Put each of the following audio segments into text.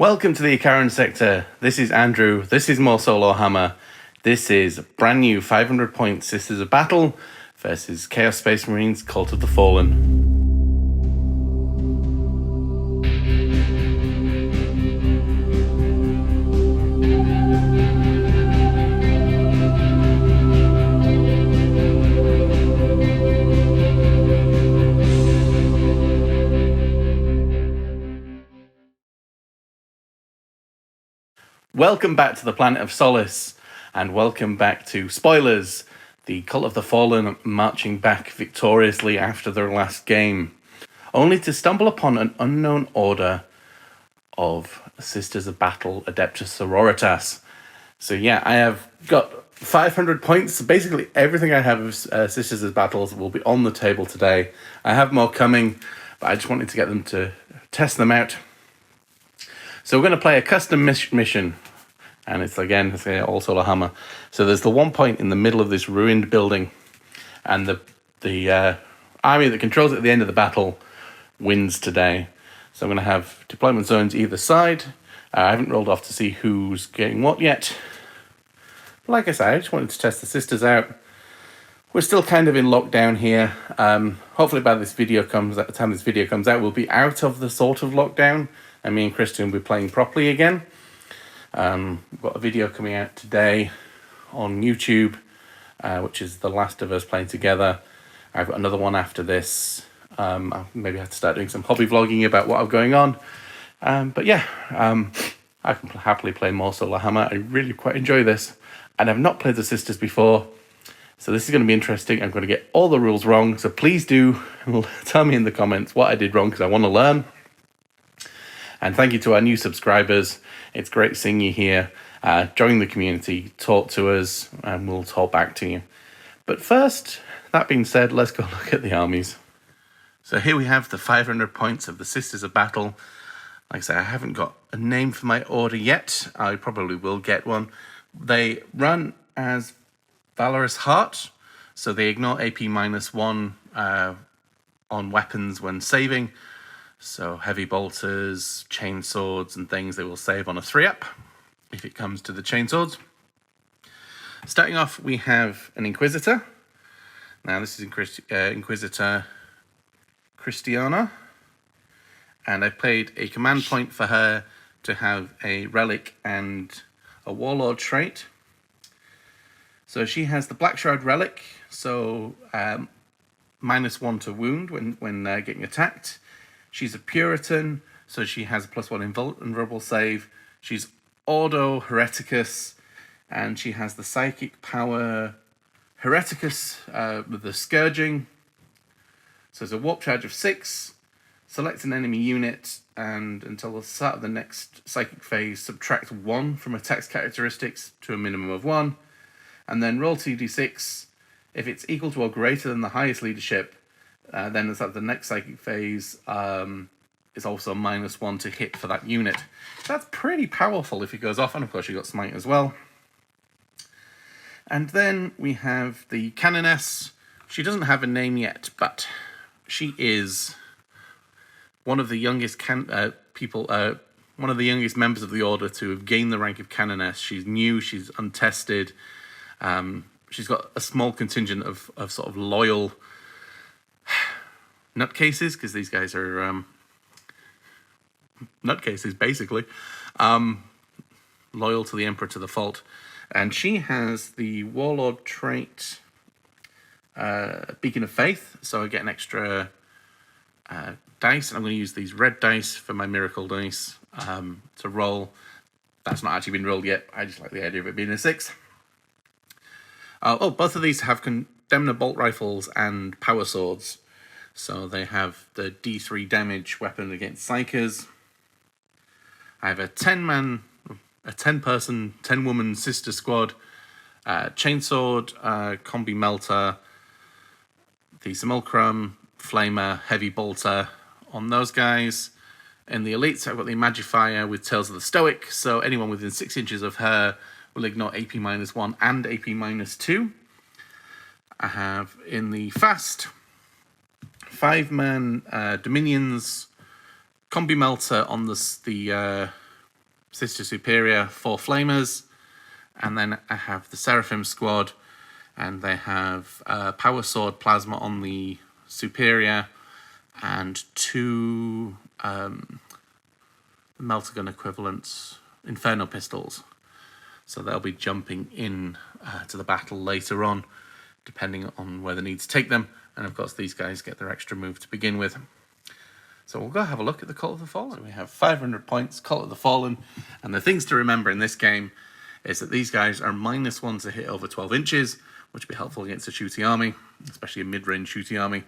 Welcome to the Icaran sector. This is Andrew. This is more solohammer. This is brand new 500 point Sisters of Battle versus Chaos Space Marines Cult of the Fallen. Welcome back to the Planet of Solace, and welcome back to Spoilers, the Cult of the Fallen marching back victoriously after their last game, only to stumble upon an unknown order of Sisters of Battle Adeptus Sororitas. So yeah, I have got 500 points. Basically everything I have of Sisters of Battles will be on the table today. I have more coming, but I just wanted to get them to test them out. So we're going to play a custom mission, and it's all solohammer. So there's the one point in the middle of this ruined building, and the army that controls it at the end of the battle wins today. So I'm going to have deployment zones either side. I haven't rolled off to see who's getting what yet. But like I said, I just wanted to test the sisters out. We're still kind of in lockdown here. Hopefully by the time this video comes out, we'll be out of the sort of lockdown, and me and Christian will be playing properly again. We've got a video coming out today on YouTube, which is the last of us playing together. I've got another one after this. I maybe have to start doing some hobby vlogging about what I'm going on. But yeah, I can happily play more solohammer. I really quite enjoy this, and I've not played the sisters before, so this is going to be interesting. I'm going to get all the rules wrong, so please do tell me in the comments what I did wrong, because I want to learn. And thank you to our new subscribers. It's great seeing you here. Join the community, talk to us, and we'll talk back to you. But first, that being said, let's go look at the armies. So here we have the 500 points of the Sisters of Battle. Like I say, I haven't got a name for my order yet. I probably will get one. They run as Valorous Heart, so they ignore AP -1 on weapons when saving. So heavy bolters, chain swords and things, they will save on a 3-up if it comes to the chain swords. Starting off, we have an Inquisitor. Now this is Inquisitor Christiana, and I played a command point for her to have a relic and a warlord trait. So she has the Black Shroud relic, so -1 to wound when getting attacked. She's a Puritan, so she has a +1 invulnerable save. She's Ordo Hereticus, and she has the psychic power Hereticus with the Scourging. So it's a warp charge of 6. Select an enemy unit, and until the start of the next psychic phase, subtract 1 from attack's characteristics to a minimum of 1. And then roll 2d6. If it's equal to or greater than the highest leadership, then it's at the next psychic phase is also -1 to hit for that unit. That's pretty powerful if it goes off, and of course you got smite as well. And then we have the Canoness. She doesn't have a name yet, but she is one of the youngest one of the youngest members of the order to have gained the rank of Canoness. She's new, she's untested. She's got a small contingent of sort of loyal nutcases, because these guys are nutcases basically, loyal to the Emperor to the fault. And she has the warlord trait Beacon of Faith, so I get an extra dice, and I'm going to use these red dice for my miracle dice to roll. That's not actually been rolled yet. I just like the idea of it being a 6. Both of these have Condemner bolt rifles and power swords. So they have the D3 damage weapon against Psychers. I have a 10-person, 10-woman sister squad, chainsword, combi melter, the Simulacrum, flamer, heavy bolter on those guys. In the elites, I've got the Magifier with Tales of the Stoic, so anyone within 6 inches of her will ignore AP -1 and AP -2. I have in the fast 5-man Dominions, combi melter on the Sister Superior, 4 Flamers. And then I have the Seraphim squad, and they have Power Sword Plasma on the Superior, and 2 Melter Gun equivalents, Inferno Pistols. So they'll be jumping in to the battle later on, depending on where they need to take them. And of course, these guys get their extra move to begin with. So we'll go have a look at the Cult of the Fallen. So we have 500 points, Cult of the Fallen. And the things to remember in this game is that these guys are -1 to hit over 12 inches, which would be helpful against a shooty army, especially a mid-range shooty army.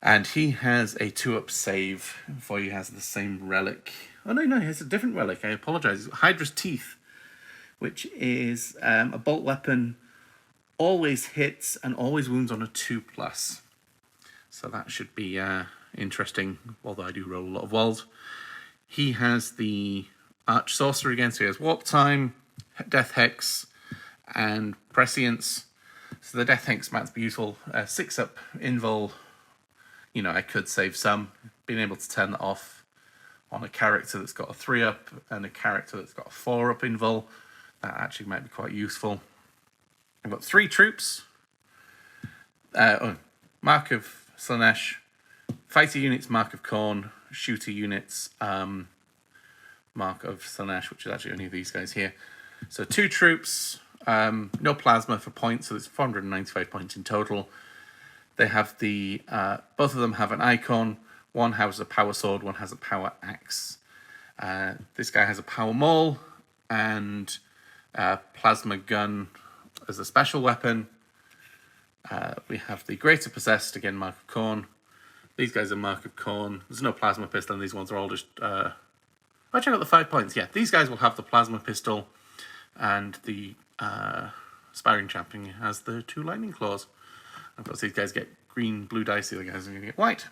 And he has a 2-up save before he has the same relic. Oh, no, he has a different relic. I apologize. Hydra's Teeth, which is a bolt weapon, always hits and always wounds on a 2+. So that should be interesting, although I do roll a lot of walls. He has the Arch Sorcerer again, so he has Warp Time, Death Hex, and Prescience. So the Death Hex might be useful. 6-up invul, I could save some. Being able to turn that off on a character that's got a 3-up and a character that's got a 4-up invul, that actually might be quite useful. I've got 3 troops. Mark of Slanesh, fighter units, Mark of Khorne, shooter units, Mark of Slanesh, which is actually only these guys here. So 2 troops, no plasma for points, so it's 495 points in total. They have both of them have an icon. One has a power sword, one has a power axe. This guy has a power maul and plasma gun as a special weapon. We have the Greater Possessed, again, Mark of Khorne. These guys are Mark of Khorne. There's no plasma pistol, and these ones are all just... I check out the 5 points. Yeah, these guys will have the plasma pistol, and the Aspiring Champion has the 2 lightning claws. Of course, these guys get green, blue dice. The other guys are going to get white.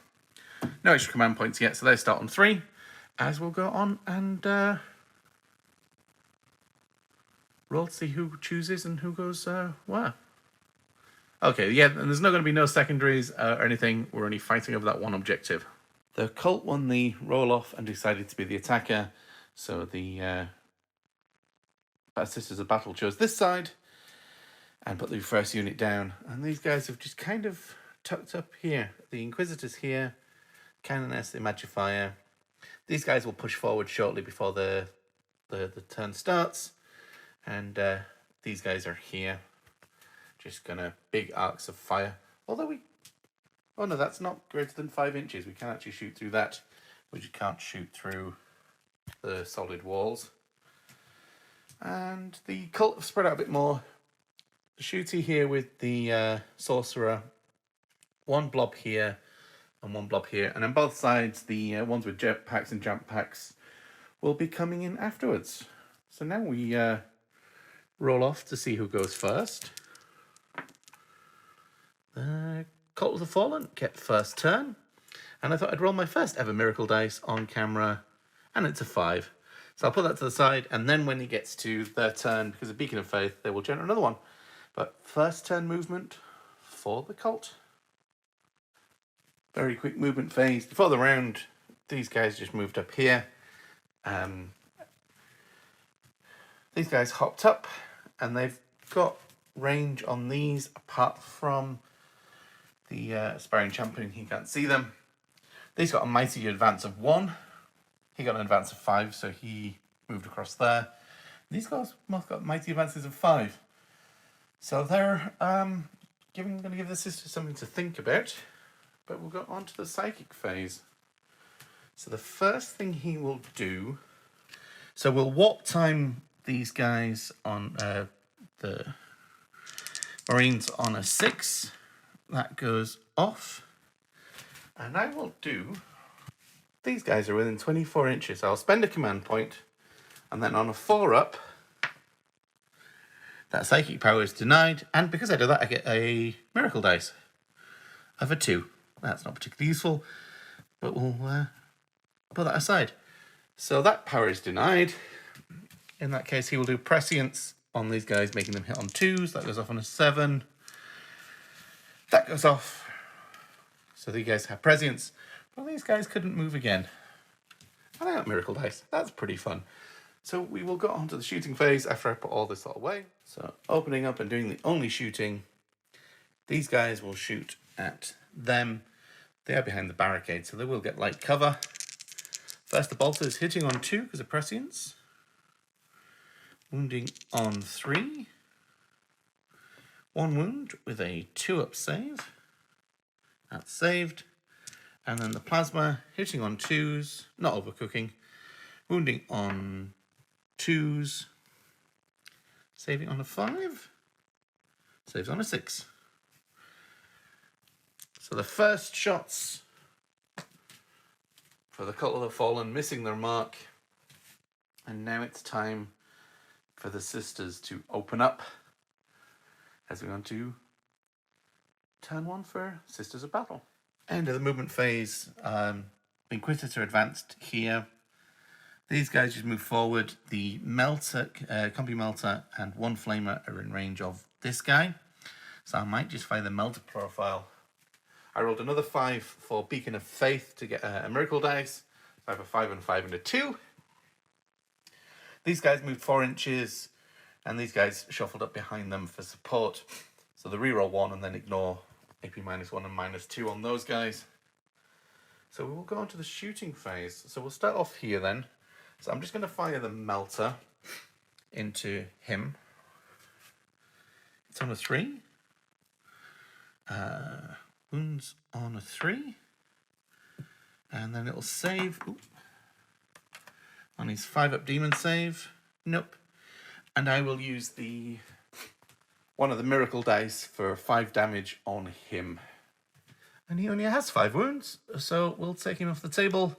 No extra command points yet, so they start on 3. As we'll go on and roll to see who chooses and who goes where. Okay, yeah, and there's not going to be no secondaries or anything. We're only fighting over that one objective. The cult won the roll-off and decided to be the attacker, so the Sisters of Battle chose this side and put the first unit down. And these guys have just kind of tucked up here. The Inquisitor's here, Canoness, the Magifier. These guys will push forward shortly before the turn starts. And these guys are here. Just gonna big arcs of fire. Although oh no, that's not greater than 5 inches. We can actually shoot through that. We just can't shoot through the solid walls. And the cult have spread out a bit more. The shooty here with the sorcerer. 1 blob here and 1 blob here. And on both sides, the ones with jetpacks and jump packs will be coming in afterwards. So now we roll off to see who goes first. Cult of the Fallen get first turn. And I thought I'd roll my first ever miracle dice on camera. And it's a 5. So I'll put that to the side. And then when he gets to their turn, because of Beacon of Faith, they will generate another one. But first turn movement for the cult. Very quick movement phase. Before the round, these guys just moved up here. These guys hopped up. And they've got range on these apart from the Aspiring Champion. He can't see them. These got a mighty advance of 1. He got an advance of 5, so he moved across there. These guys both got mighty advances of 5. So they're going to give the sister something to think about. But we'll go on to the psychic phase. So the first thing he will do... So we'll warp time these guys on the Marines on a 6. That goes off. And I will do... These guys are within 24 inches. I'll spend a command point. And then on a 4-up, that psychic power is denied. And because I do that, I get a miracle dice of a 2. That's not particularly useful. But we'll put that aside. So that power is denied. In that case, he will do prescience on these guys, making them hit on 2s. That goes off on a 7. That goes off. So these guys have prescience. Well, these guys couldn't move again. And I got miracle dice. That's pretty fun. So we will go on to the shooting phase after I put all this all away. So opening up and doing the only shooting. These guys will shoot at them. They are behind the barricade, so they will get light cover. First, the bolter is hitting on 2 because of prescience. Wounding on 3. 1 wound with a 2-up save. That's saved. And then the plasma hitting on 2s, not overcooking. Wounding on 2s. Saving on a 5. Saves on a 6. So the first shots for the Cult of the Fallen missing their mark. And now it's time for the sisters to open up as we go on to turn 1 for Sisters of Battle. End of the movement phase. Inquisitor advanced here. These guys just move forward. The melter, Combi Melter and 1 Flamer are in range of this guy. So I might just fire the Melter profile. I rolled another 5 for Beacon of Faith to get a miracle dice. So I have a 5 and a 5 and a 2. These guys moved 4 inches, and these guys shuffled up behind them for support. So the reroll 1 and then ignore AP -1 and -2 on those guys. So we will go on to the shooting phase. So we'll start off here then. So I'm just going to fire the Melter into him. It's on a 3. Wounds on a 3. And then it'll save. Ooh. On his 5-up demon save. Nope. And I will use one of the miracle dice for 5 damage on him. And he only has 5 wounds, so we'll take him off the table.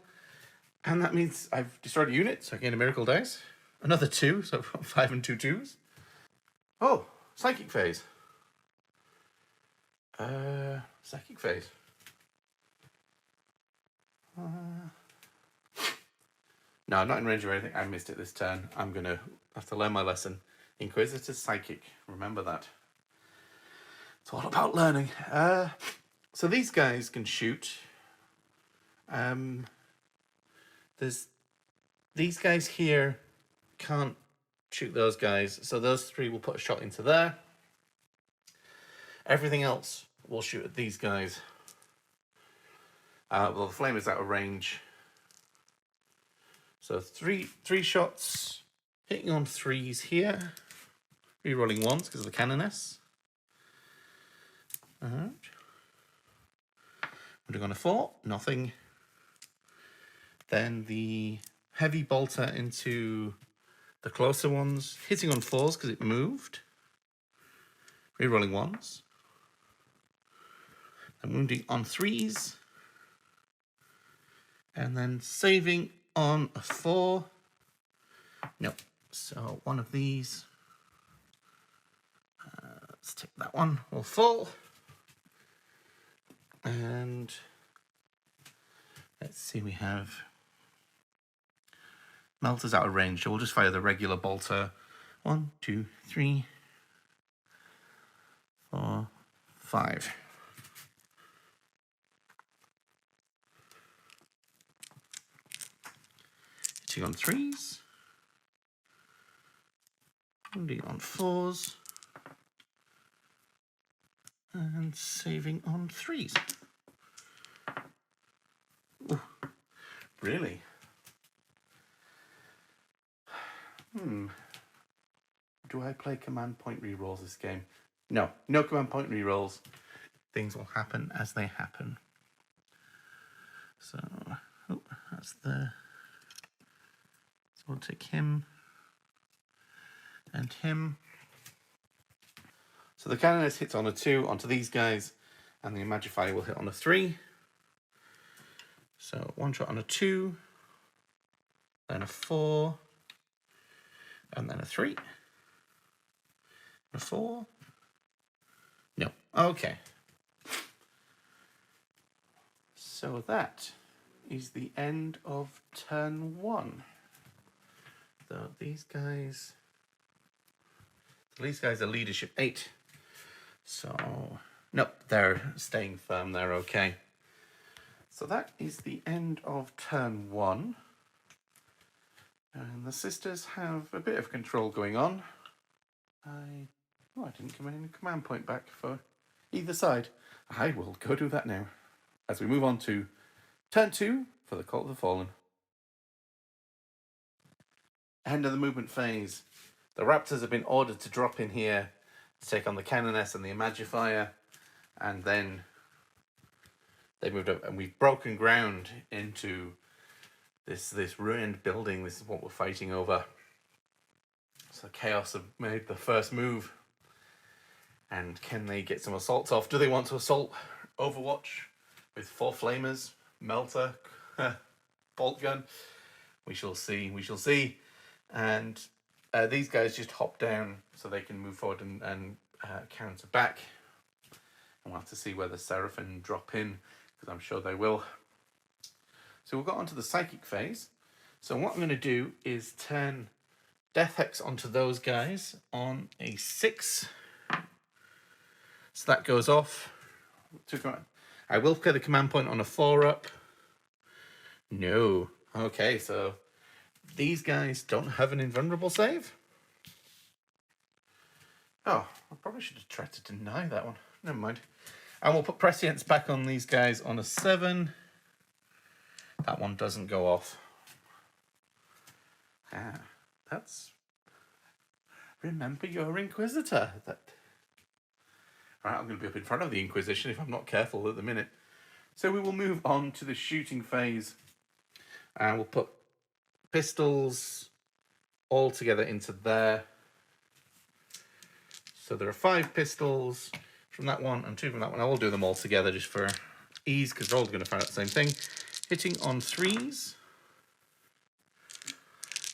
And that means I've destroyed a unit, so I gain a miracle dice. Another 2, so 5 and 2 2s. Oh, psychic phase. Psychic phase. No, I'm not in range of anything. I missed it this turn. I'm going to have to learn my lesson. Inquisitor's Psychic. Remember that. It's all about learning. So these guys can shoot. These guys here can't shoot those guys. So those 3 will put a shot into there. Everything else will shoot at these guys. Well, the flame is out of range. So three shots, hitting on 3s here. Rerolling 1s because of the Canoness. Wounding on a 4, nothing. Then the heavy bolter into the closer ones, hitting on 4s because it moved. Rerolling 1s. And wounding on 3s. And then saving on a 4. Nope. So one of these. Let's take that one. Will fall. And let's see, we have Melter's out of range, so we'll just fire the regular bolter. 1, 2, 3, 4, 5. Hitting on 3s. Wounding on 4s. And saving on 3s. Ooh, really? Do I play command point rerolls this game? No command point rerolls. Things will happen as they happen. So, that's the... So we'll take him and him. So the Canoness hits on a 2 onto these guys, and the Imagifier will hit on a 3. So 1 shot on a 2, then a 4, and then a 3. A 4. No. Okay. So that is the end of turn 1. So these guys are leadership 8. So, nope, they're staying firm. They're okay. So that is the end of turn 1. And the sisters have a bit of control going on. I didn't come in a command point back for either side. I will go do that now. As we move on to turn 2 for the Cult of the Fallen. End of the movement phase. The Raptors have been ordered to drop in here to take on the Cannoness and the Imagifier, and then they moved up, and we've broken ground into this ruined building. This is what we're fighting over. So Chaos have made the first move, and can they get some assaults off? Do they want to assault Overwatch with 4 flamers, melter, bolt gun? We shall see. We shall see. And these guys just hop down so they can move forward and counter back. And we'll have to see whether Seraphim drop in, because I'm sure they will. So we'll go on to the Psychic phase. So what I'm going to do is turn Death Hex onto those guys on a 6. So that goes off. I will play the command point on a 4 up. No. Okay, so these guys don't have an invulnerable save. Oh, I probably should have tried to deny that one. Never mind. And we'll put Prescience back on these guys on a 7. That one doesn't go off. That's... Remember your Inquisitor. Right, I'm going to be up in front of the Inquisition if I'm not careful at the minute. So we will move on to the shooting phase. And we'll put pistols all together into there. So there are 5 pistols from that one and 2 from that one. I will do them all together just for ease, because they're all going to find out the same thing. Hitting on 3s.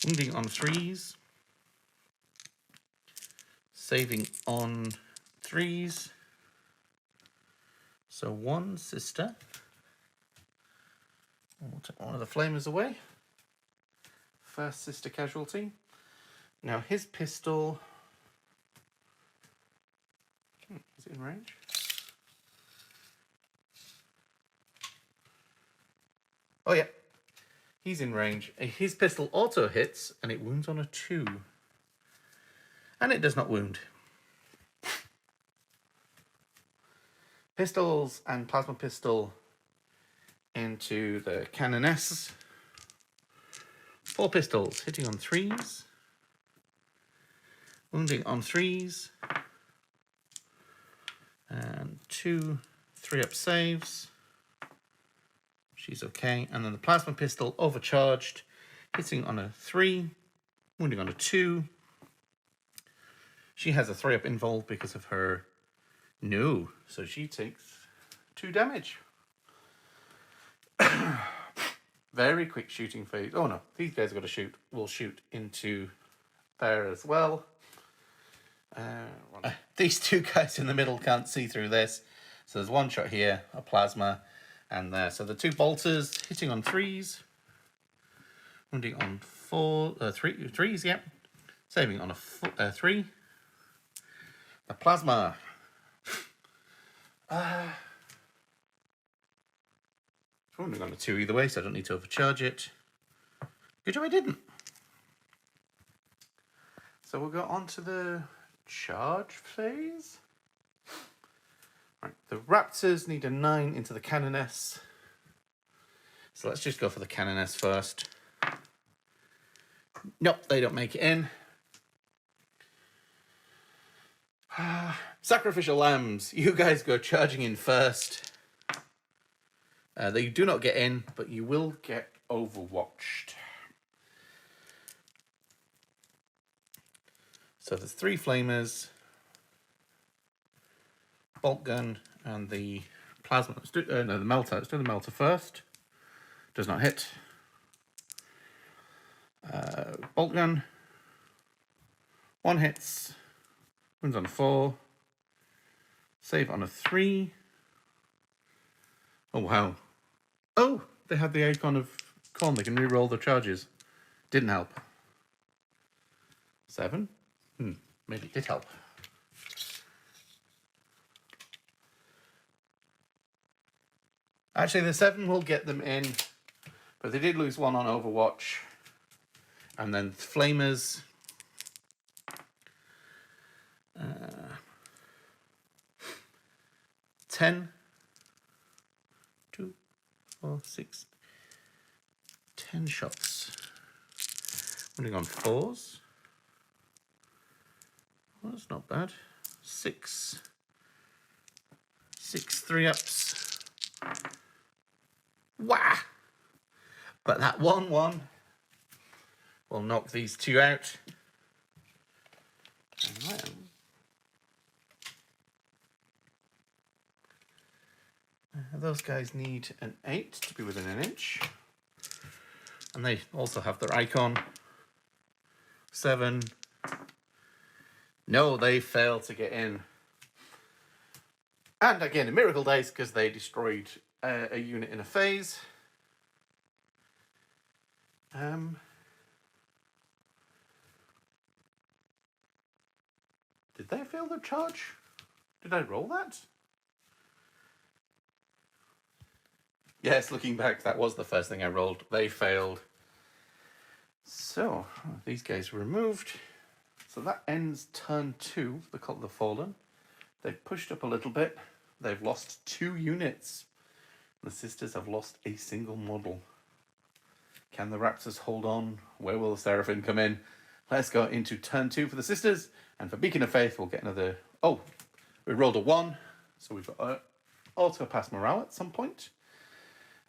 Wounding on 3s. Saving on 3s. So 1 sister. And we'll take one of the flamers away. First sister casualty. Now his pistol... Is it in range? Oh yeah, he's in range. His pistol auto hits and it wounds on a 2. And it does not wound. Pistols and plasma pistol into the Cannoness. 4 pistols, hitting on 3s. Wounding on 3s. And 2 3-up saves. She's okay. And then the plasma pistol overcharged, hitting on a 3, wounding on a 2. She has a 3-up invuln because of her... No. So she takes 2 damage. Very quick shooting phase. Oh no, these guys have got to shoot. We'll shoot into there as well. These 2 guys in the middle can't see through this. So there's 1 shot here, a plasma, and there. So the 2 bolters hitting on 3s. Wounding on 3s, yep. Saving on a 3. The plasma. Wounding on a 2 either way, so I don't need to overcharge it. Good job I didn't. So we'll go on to the charge phase. Right, the Raptors need a 9 into the Cannoness. So let's just go for the Cannoness first. Nope, they don't make it in. Sacrificial Lambs, you guys go charging in first. They do not get in, but you will get overwatched. So there's 3 flamers, bolt gun, and the plasma. Let's do, no, the melter. Let's do the melter first. Does not hit. Bolt gun. 1 hits. Wounds on a 4. Save on a 3. Oh wow. Oh, they have the icon of Corn. They can re-roll the charges. Didn't help. 7. Maybe it did help. Actually, the 7 will get them in, but they did lose 1 on Overwatch. And then flamers. 10, 2, 4, 6, 10 shots. Running on 4s. Well, that's not bad. 6 3-ups. Wah! But that 1-1 will knock these two out. And then those guys need an 8 to be within an inch. And they also have their icon. 7. No, they failed to get in. And again, a miracle dice because they destroyed a unit in a phase. Did they fail their charge? Did I roll that? Yes, looking back, that was the first thing I rolled. They failed. So, these guys were removed. So that ends turn 2, the Cult of the Fallen. They've pushed up a little bit. They've lost 2 units. The Sisters have lost a single model. Can the Raptors hold on? Where will the Seraphim come in? Let's go into turn 2 for the Sisters. And for Beacon of Faith, we'll get another... Oh, we rolled a 1. So we've got auto pass morale at some point.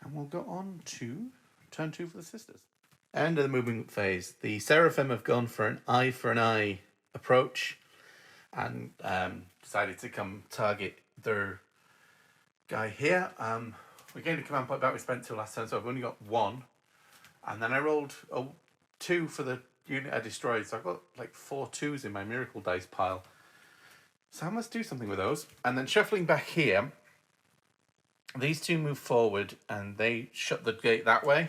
And we'll go on to turn 2 for the Sisters. End of the movement phase. The Seraphim have gone for an eye approach. And decided to come target their guy here. We gained a command point back. We spent 2 last turn, so I've only got 1. And then I rolled a 2 for the unit I destroyed. So I've got like 4 2s in my miracle dice pile. So I must do something with those. And then shuffling back here, these 2 move forward and they shut the gate that way.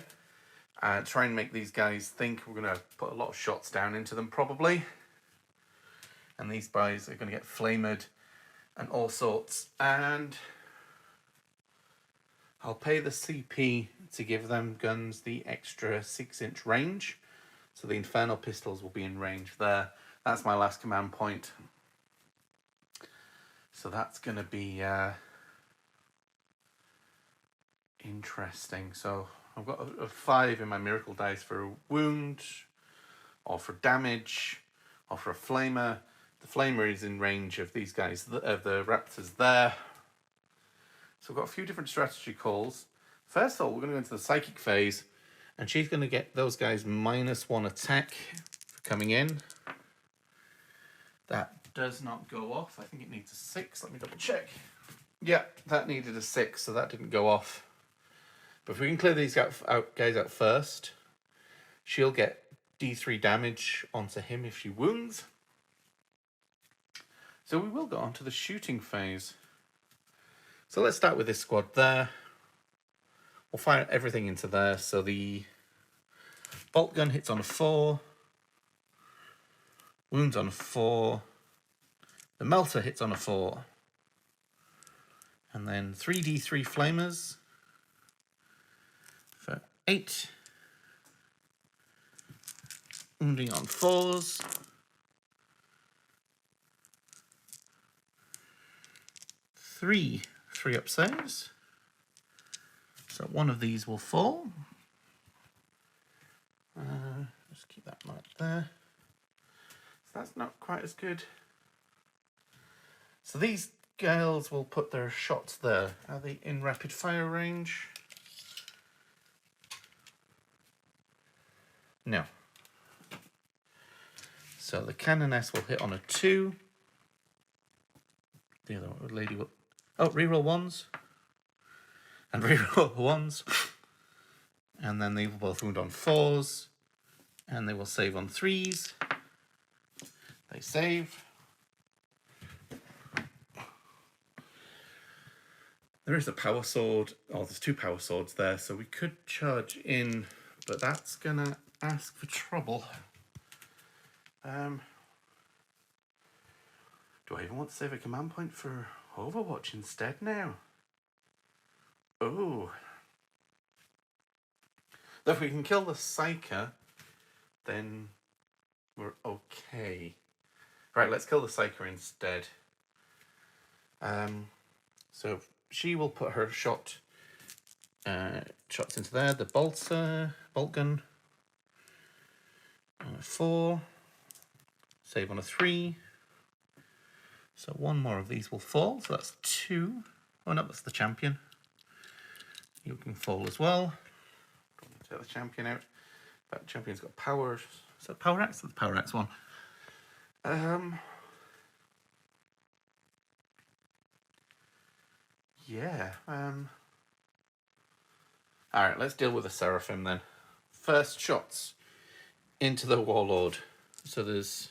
Try and make these guys think we're going to put a lot of shots down into them probably. And these guys are going to get flamed and all sorts. And I'll pay the CP to give them guns the extra 6-inch range. So the Infernal Pistols will be in range there. That's my last command point. So that's going to be interesting. So I've got a 5 in my miracle dice for a wound, or for damage, or for a flamer. The flamer is in range of these guys, of the Raptors there. So we've got a few different strategy calls. First of all, we're going to go into the psychic phase, and she's going to get those guys -1 attack for coming in. That does not go off. I think it needs a 6. Let me double check. Yeah, that needed a 6, so that didn't go off. But if we can clear these guys out first, she'll get D3 damage onto him if she wounds. So we will go on to the shooting phase. So let's start with this squad there. We'll fire everything into there. So the bolt gun hits on a 4. Wounds on a 4. The melter hits on a 4. And then 3d3 flamers for 8. Wounding on 4s. 3 3-up saves. So one of these will fall. Just keep that marked there. So that's not quite as good. So these girls will put their shots there. Are they in rapid fire range? No. So the Canoness will hit on a 2. The other lady will... Oh, reroll 1s. And reroll 1s. And then they will both wound on 4s. And they will save on 3s. They save. There is a power sword. Oh, there's 2 power swords there. So we could charge in. But that's going to ask for trouble. Do I even want to save a command point for Overwatch instead now? Oh. Though if we can kill the Psyker, then we're okay. Right, let's kill the Psyker instead. So she will put her shots into there. The bolt gun on a 4, save on a 3. So one more of these will fall. So that's 2. Oh no, that's the champion. You can fall as well. Take the champion out. That champion's got power. Is that power axe? That's the power axe one. Yeah. Alright, let's deal with the Seraphim then. First shots into the Warlord. So there's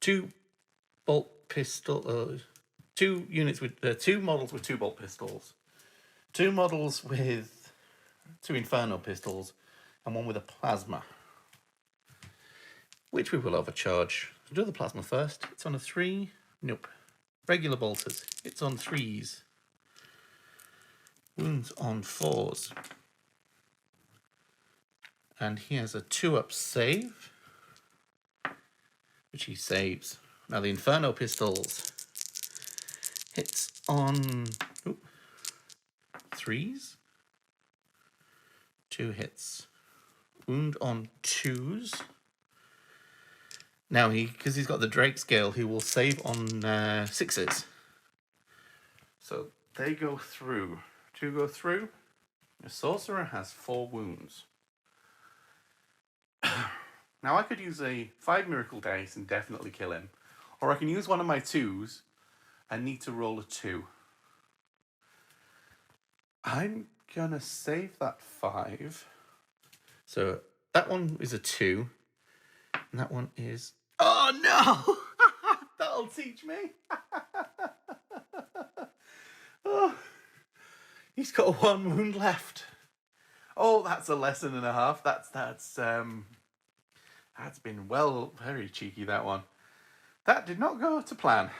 2 bolt pistol, 2 units with 2 models with 2 bolt pistols, 2 models with 2 Inferno pistols, and 1 with a plasma, which we will overcharge. So do the plasma first. It's on a 3. Nope. Regular bolters. It's on 3s. Wounds on 4s. And he has a 2-up save, which he saves. Now the Inferno pistols hits on 3s. 2 hits. Wound on 2s. Now because he's got the Drake scale, he will save on 6s. So they go through. 2 go through. The sorcerer has 4 wounds. Now I could use a 5 miracle dice and definitely kill him. Or I can use one of my 2s and need to roll a 2. I'm gonna save that 5. So that one is a 2. And that one is... Oh no! That'll teach me. Oh, he's got 1 wound left. Oh, that's a lesson and a half. That's been very cheeky, that one. That did not go to plan.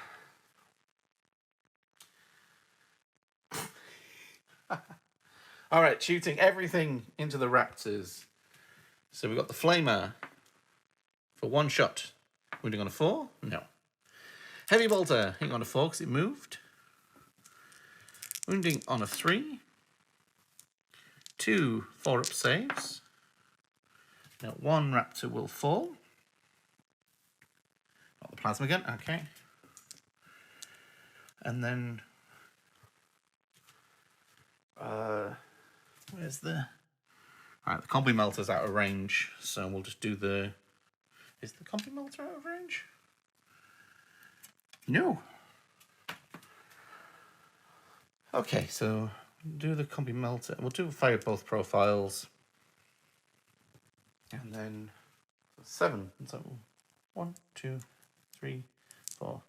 All right, shooting everything into the raptors. So we've got the flamer for 1 shot. Wounding on a 4? No. Heavy bolter, hitting on a 4 because it moved. Wounding on a 3. 2 4-up saves. Now 1 raptor will fall. Not the plasma gun, okay. And then where's the... Alright, the combi melter's out of range, so we'll just do the... Is the combi melter out of range? No. Okay, so do the combi melter. We'll do fire both profiles. And then 7. So 1, 2, 3, 4,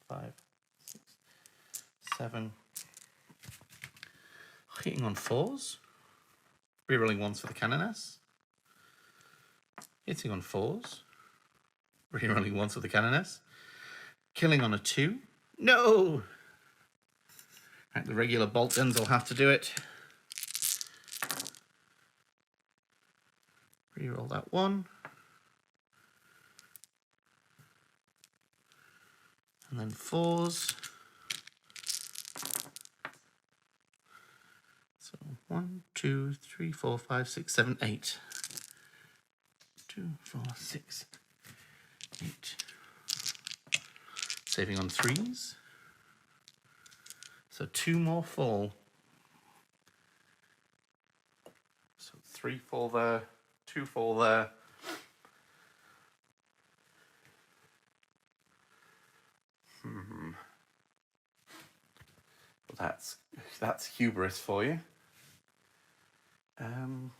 5, 6, 7. Hitting on 4s. Rerolling 1s for the Canoness. Hitting on 4s. Rerolling 1s for the Canoness. Killing on a 2. No! Right, the regular bolt guns will have to do it. Reroll that 1. And then 4s. So 1, 2, 3, 4, 5, 6, 7, 8. 2, 4, 6, 8. Saving on 3s. So 2 more fall. So 3 fall there, 2 fall there. Well, that's hubris for you. And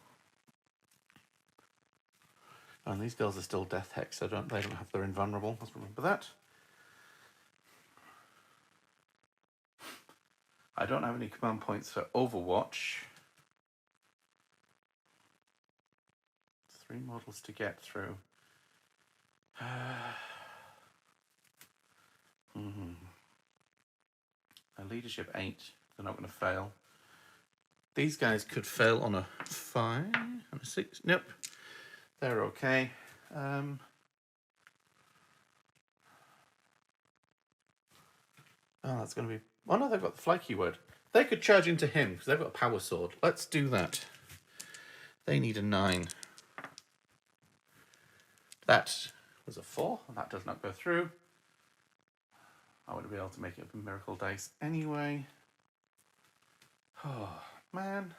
these girls are still death hex, so they don't have their invulnerable. Let's remember that. I don't have any command points for Overwatch. 3 models to get through. A leadership 8. They're not going to fail. These guys could fail on a 5 and a 6. Nope. They're okay. Oh, that's going to be... Oh, no, they've got the fly keyword. They could charge into him, because they've got a power sword. Let's do that. They need a 9. That was a 4. That does not go through. I wouldn't be able to make it a miracle dice anyway. Oh, man.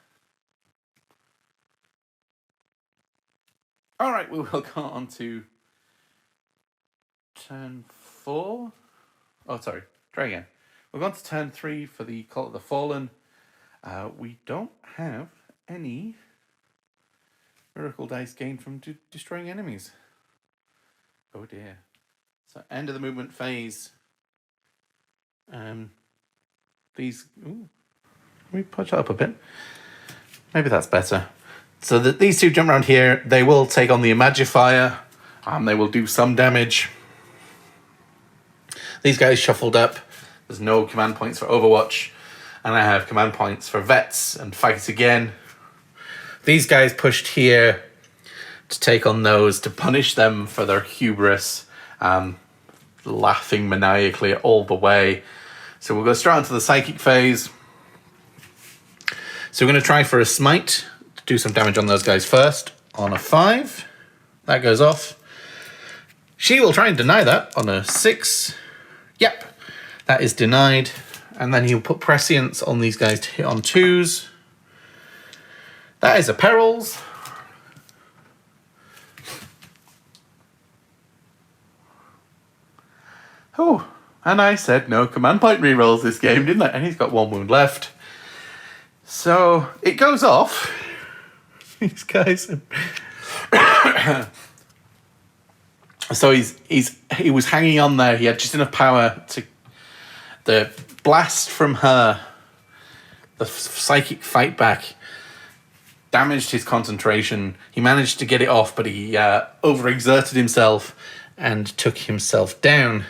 All right, we will go on to turn 4. Oh, sorry. Try again. We're going to turn 3 for the Cult of the Fallen. We don't have any miracle dice gained from destroying enemies. Oh dear. So end of the movement phase. These... Ooh, let me push that up a bit. Maybe that's better. So these two jump around here. They will take on the Imagifier. They will do some damage. These guys shuffled up. There's no command points for Overwatch. And I have command points for Vets and Fight Again. These guys pushed here to take on those, to punish them for their hubris. Laughing maniacally all the way. So we'll go straight into the Psychic phase. So we're going to try for a Smite to do some damage on those guys first. On a 5. That goes off. She will try and deny that on a 6. Yep. That is denied. And then he'll put Prescience on these guys to hit on 2s. That is a Perils. Oh, and I said no command point rerolls this game, didn't I? And he's got 1 wound left. So it goes off. These guys. So he was hanging on there. He had just enough power to... The blast from her, the psychic fight back, damaged his concentration. He managed to get it off, but he overexerted himself and took himself down.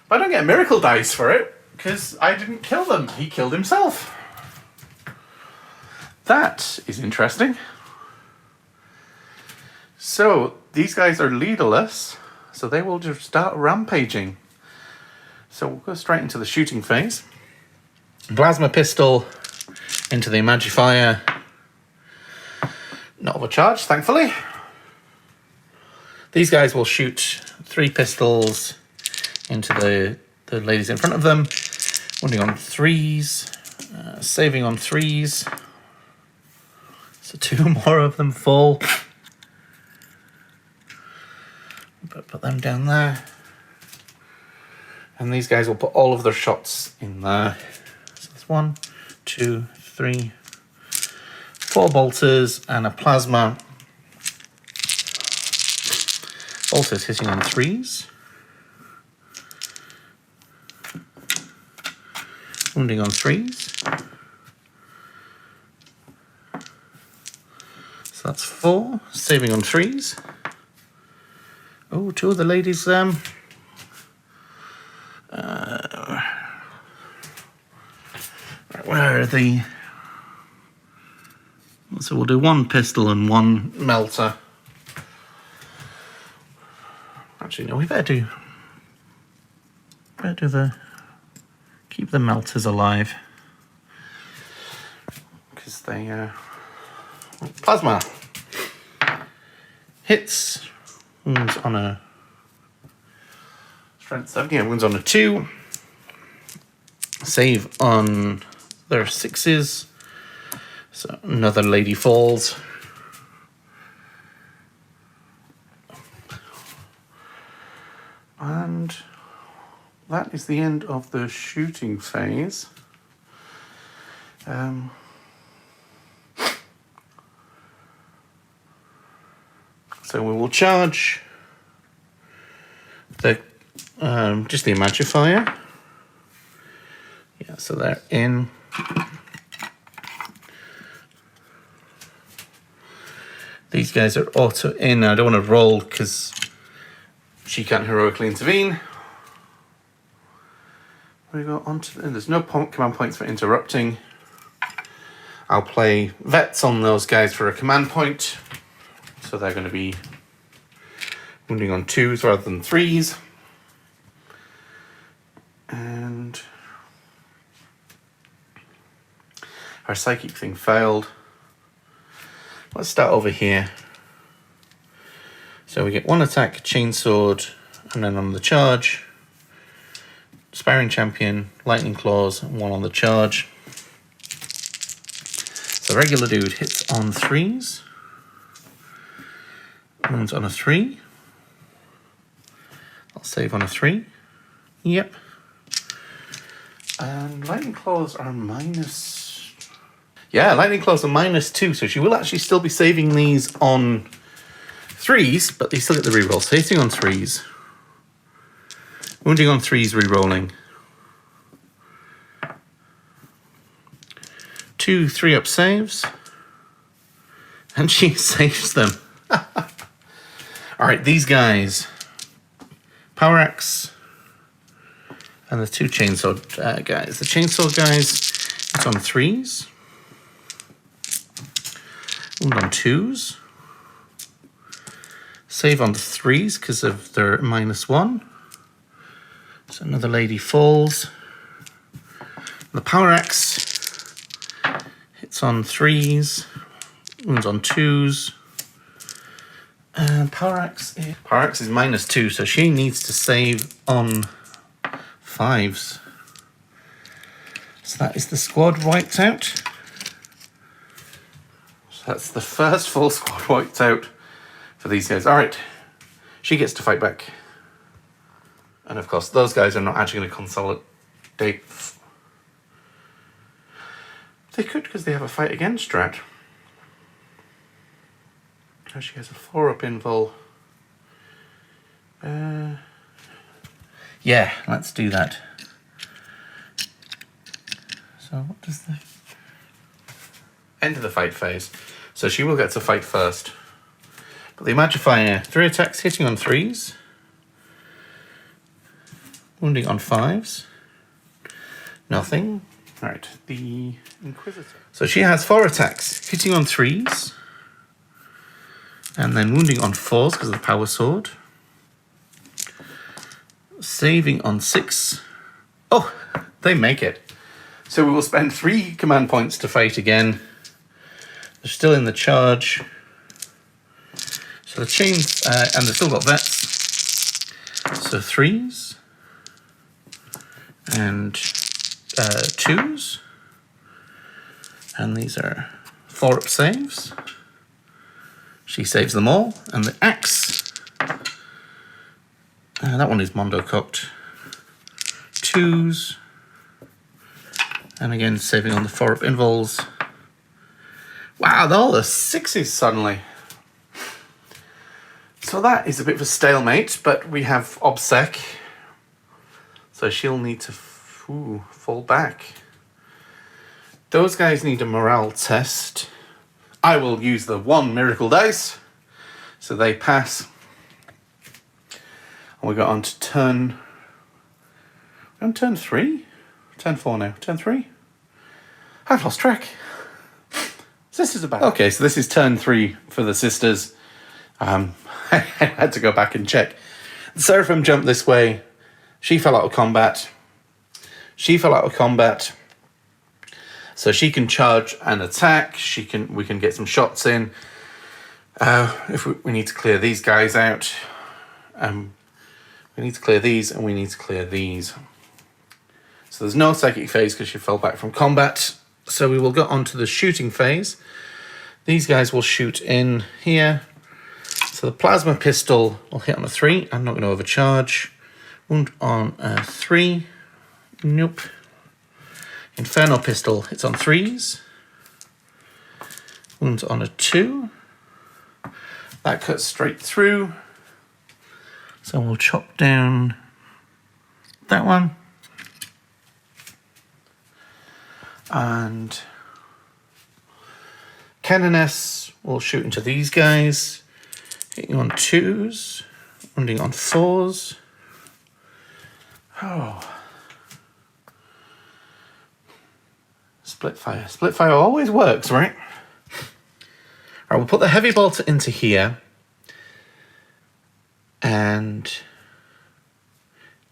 But I don't get a miracle dice for it, because I didn't kill them. He killed himself. That is interesting. So these guys are leaderless, so they will just start rampaging. So we'll go straight into the shooting phase. Plasma pistol into the Imagifier. Not overcharged, thankfully. These guys will shoot 3 pistols into the ladies in front of them. Wounding on 3s. Saving on 3s. So 2 more of them fall. Put them down there. And these guys will put all of their shots in there. So there's 1, 2, 3, 4 bolters and a plasma. Bolters hitting on 3s. Wounding on 3s. So that's 4. Saving on 3s. Oh, 2 of the ladies... where are the... So we'll do 1 pistol and 1 melter. Actually, no, we better do the... Keep the melters alive. Because they... Plasma. Hits. Wounds on a... Strength 7. Yeah, wounds on a 2. Save on their 6s. So another lady falls. And that is the end of the shooting phase. So we will charge the just the Imagifier. Yeah, so they're in. These guys are auto in. I don't want to roll because she can't heroically intervene. We go on to there's no command points for interrupting. I'll play vets on those guys for a command point. So they're going to be wounding on 2s rather than 3s. And our psychic thing failed. Let's start over here. So we get 1 attack, chainsword, and then on the charge, Sparring Champion, Lightning Claws, and 1 on the charge. So the regular dude hits on 3s. Wounds on a 3. I'll save on a 3. Yep. And Lightning Claws are minus... Yeah, Lightning Claws are -2, so she will actually still be saving these on 3s, but they still get the reroll. So hitting on 3s. Wounding on 3s, rerolling. 2 3-up saves. And she saves them. Alright, these guys. Power Axe. And the 2 chainsaw guys. The chainsaw guys, it's on 3s. Wound on 2s. Save on the 3s because of their -1. So another lady falls. The Power Axe hits on 3s. Wounds on 2s. And Power Axe is -2, so she needs to save on 5s. So that is the squad wiped out. So that's the first full squad wiped out for these guys. Alright, she gets to fight back. And of course, those guys are not actually going to consolidate. They could, because they have a fight against strat. Oh, she has a 4-up invul. Yeah, let's do that. So what does the... End of the fight phase. So she will get to fight first. But the Magifier, 3 attacks, hitting on 3s. Wounding on 5s. Nothing. Alright, the Inquisitor. So she has 4 attacks, hitting on 3s. And then wounding on 4s because of the Power Sword. Saving on 6. Oh, they make it. So we will spend 3 command points to fight again. They're still in the charge. So the chains, and they've still got vets. So 3s. And 2s. And these are 4-up saves. She saves them all. And the axe. That one is Mondo cocked. 2s. And again, saving on the 4-up invuls. Wow, all the 6s suddenly. So that is a bit of a stalemate, but we have Obsec. So she'll need to fall back. Those guys need a morale test. I will use the 1 miracle dice. So they pass. And we got on to turn... We're on turn 3? Turn 4 now. Turn 3? I've lost track. Sisters are back. Okay, so this is turn 3 for the sisters. I had to go back and check. The Seraphim jumped this way. She fell out of combat. She fell out of combat. So she can charge and attack. We can get some shots in. If we need to clear these guys out. We need to clear these and we need to clear these. So there's no psychic phase because she fell back from combat. So we will go on to the shooting phase. These guys will shoot in here. So the plasma pistol will hit on a 3. I'm not going to overcharge. Wound on a 3. Nope. Inferno pistol hits on 3s. Wounds on a 2. That cuts straight through. So we'll chop down that one. And Canoness will shoot into these guys. Hitting on 2s. Wounding on 4s. Oh. Split fire. Split fire always works, right? All right, we'll put the heavy bolter into here. And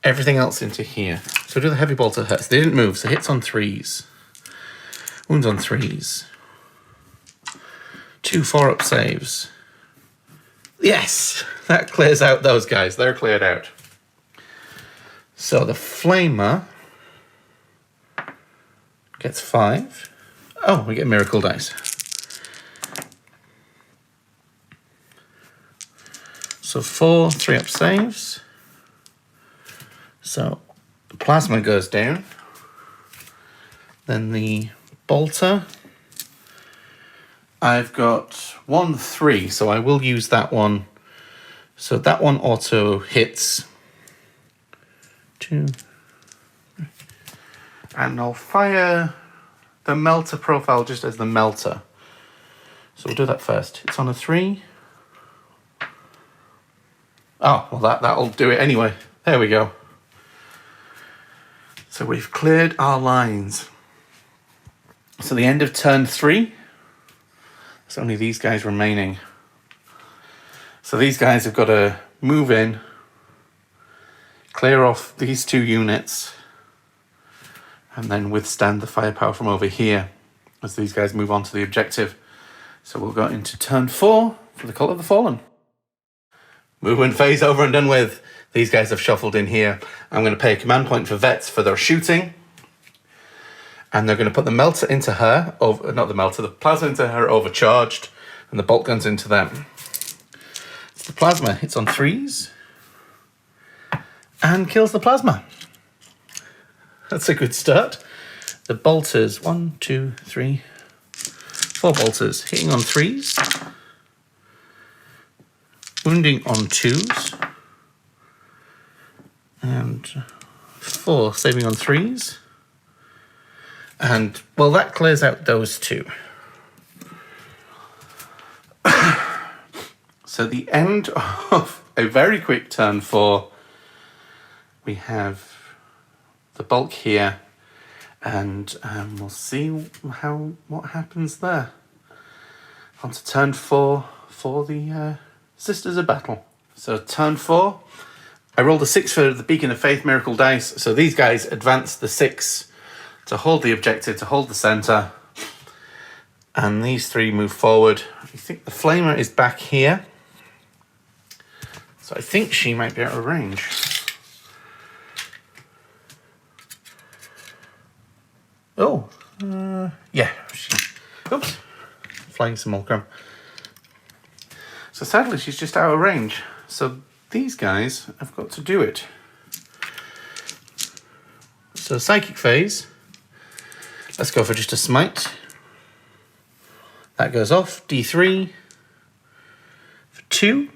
everything else into here. So do the heavy bolter hits. They didn't move, so hits on 3s. Wounds on 3s. 2 4-up saves. Yes! That clears out those guys. They're cleared out. So the flamer gets 5. Oh, we get miracle dice. So 4 3-up saves. So the plasma goes down. Then the bolter. I've got 1 3, so I will use that one. So that one auto hits. 2. And I'll fire the melter profile just as the melter. So we'll do that first. It's on a 3. Oh, well that'll do it anyway. There we go. So we've cleared our lines. So the end of turn 3. There's only these guys remaining. So these guys have got to move in, clear off these 2 units, and then withstand the firepower from over here as these guys move on to the objective. So we'll go into turn 4 for the Cult of the Fallen. Movement phase over and done with. These guys have shuffled in here. I'm going to pay a command point for vets for their shooting. And they're going to put the melter into her, the plasma into her overcharged, and the bolt guns into them. So the plasma hits on 3s and kills the plasma. That's a good start. The bolters, 1, 2, 3, 4 bolters, hitting on 3s. Wounding on 2s. And 4 saving on 3s. And, well, that clears out those 2. So the end of a very quick turn 4. We have the bulk here. And we'll see what happens there. On to turn 4 for the Sisters of Battle. So turn 4. I rolled a 6 for the Beacon of Faith Miracle dice. So these guys advance the 6 to hold the objective, to hold the centre. And these 3 move forward. I think the flamer is back here. So I think she might be out of range. Oh, yeah. Oops. Flying simulacrum. So sadly, she's just out of range. So these guys have got to do it. So psychic phase. Let's go for just a smite. That goes off. D3 for 2.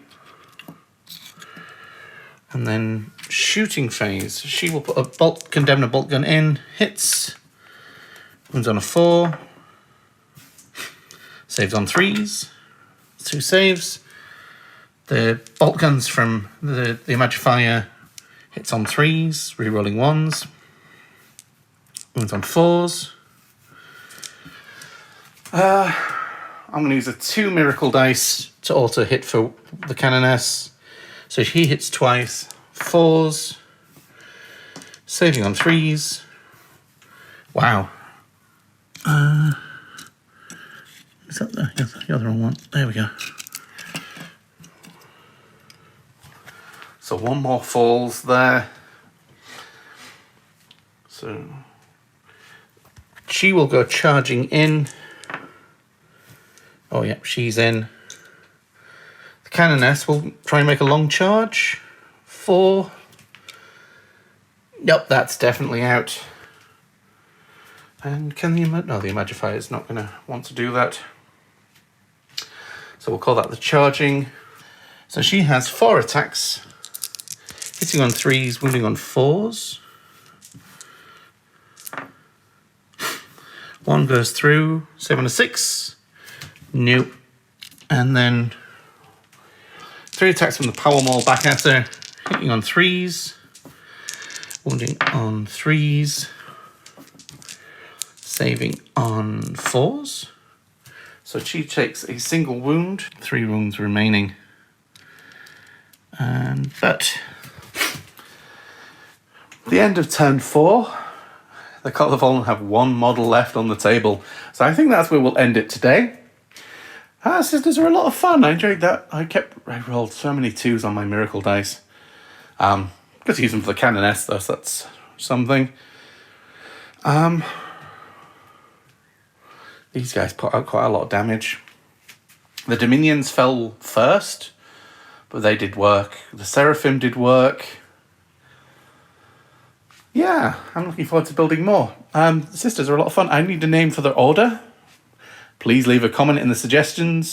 And then shooting phase. She will put a condemn a bolt gun in. Hits. Wounds on a 4. Saves on 3s. 2 saves. The bolt guns from the Imagifier hits on 3s, rerolling 1s. Wounds on 4s. I'm going to use a 2 miracle dice to auto hit for the Canoness. So he hits twice. 4s. Saving on 3s. Wow. Is that the other one? There we go. So 1 more falls there. So she will go charging in. Oh yeah, she's in. The Canoness will try and make a long charge. 4. Nope, that's definitely out. And can the Imagifier is not going to want to do that. So we'll call that the charging. So she has 4 attacks. Hitting on 3s, wounding on 4s. 1 goes through, save on a 6. Nope. And then 3 attacks from the power maul back at her. Hitting on 3s. Wounding on 3s. Saving on 4s. So she takes a single wound, 3 wounds remaining. And but the end of turn 4, the Cult of the Fallen have 1 model left on the table. So I think that's where we'll end it today. Sisters are a lot of fun. I enjoyed that. I rolled so many 2s on my miracle dice. Got to use them for the Canoness though, so that's something. These guys put out quite a lot of damage. The Dominions fell first, but they did work. The Seraphim did work. Yeah, I'm looking forward to building more. Sisters are a lot of fun. I need a name for their order. Please leave a comment in the suggestion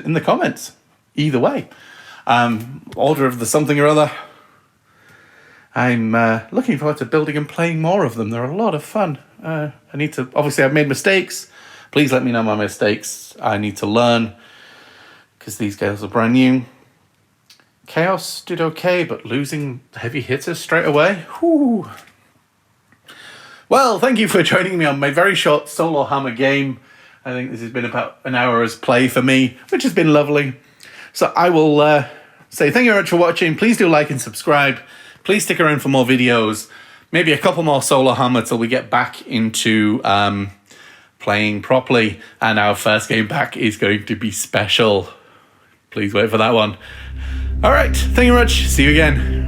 in the comments. Either way. Order of the something or other. I'm looking forward to building and playing more of them. They're a lot of fun. Obviously I've made mistakes. Please let me know my mistakes. I need to learn, because these guys are brand new. Chaos did okay, but losing heavy hitters straight away. Whew. Well, thank you for joining me on my very short Solohammer game. I think this has been about an hour's play for me, which has been lovely. So I will say thank you very much for watching. Please do like and subscribe. Please stick around for more videos. Maybe a couple more Solohammer till we get back into playing properly. And our first game back is going to be special. Please wait for that one. All right, thank you very much. See you again.